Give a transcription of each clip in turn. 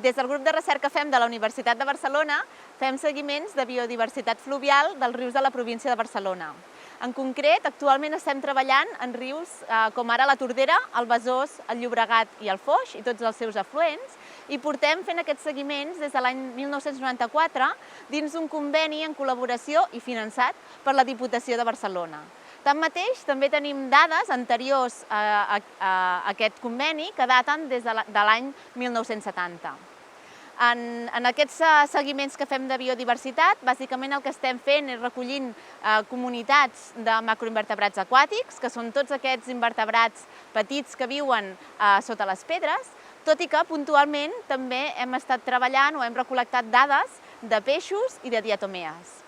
Des del grup de recerca FEM de la Universitat de Barcelona fem seguiments de biodiversitat fluvial dels rius de la província de Barcelona. En concret, actualment estem treballant en rius com ara la Tordera, el Besòs, el Llobregat i el Foix, i tots els seus afluents, i portem fent aquests seguiments des de l'any 1994 dins d'un conveni en col·laboració i finançat per la Diputació de Barcelona. Tanmateix, també tenim dades anteriors a aquest conveni que daten des de l'any 1970. En aquests seguiments que fem de biodiversitat, bàsicament el que estem fent és recollint comunitats de macroinvertebrats aquàtics, que són tots aquests invertebrats petits que viuen sota les pedres, tot i que puntualment també hem estat treballant o hem recol·lectat dades de peixos i de diatomees.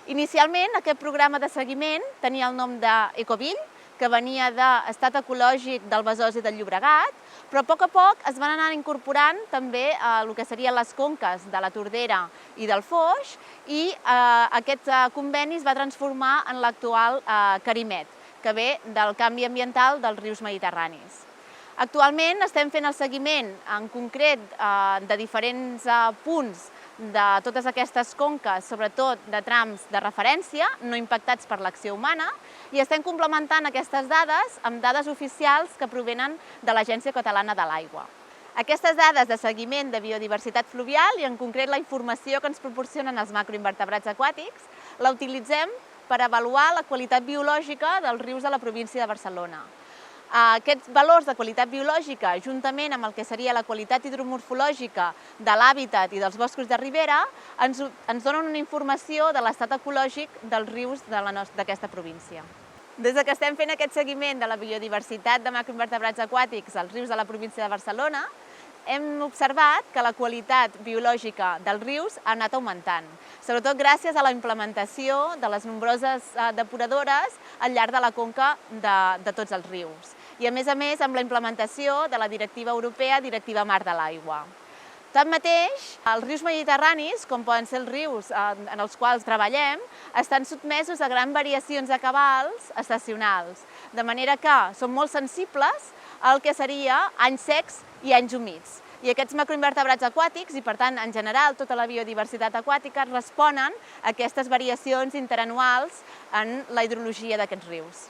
Inicialment, aquest programa de seguiment tenia el nom d'Ecovill, que venia d'estat ecològic del Besòs i del Llobregat, però a poc es van anar incorporant també el que serien les conques de la Tordera i del Foix, i aquest conveni es va transformar en l'actual Carimet, que ve del canvi ambiental dels rius mediterranis. Actualment estem fent el seguiment en concret de diferents punts de totes aquestes conques, sobretot de trams de referència, no impactats per l'acció humana, i estem complementant aquestes dades amb dades oficials que provenen de l'Agència Catalana de l'Aigua. Aquestes dades de seguiment de biodiversitat fluvial, i en concret la informació que ens proporcionen els macroinvertebrats aquàtics, la utilitzem per avaluar la qualitat biològica dels rius de la província de Barcelona. Aquests valors de qualitat biològica, juntament amb el que seria la qualitat hidromorfològica de l'hàbitat i dels boscos de ribera, ens donen una informació de l'estat ecològic dels rius d'aquesta província. Des que estem fent aquest seguiment de la biodiversitat de macroinvertebrats aquàtics als rius de la província de Barcelona, hem observat que la qualitat biològica dels rius ha anat augmentant, sobretot gràcies a la implementació de les nombroses depuradores al llarg de la conca de tots els rius, i a més amb la implementació de la directiva europea, Directiva Marc de l'Aigua. Tanmateix, els rius mediterranis, com poden ser els rius en els quals treballem, estan sotmesos a grans variacions de cabals estacionals, de manera que són molt sensibles al que seria anys secs i anys humits. I aquests macroinvertebrats aquàtics, i per tant en general tota la biodiversitat aquàtica, responen a aquestes variacions interanuals en la hidrologia d'aquests rius.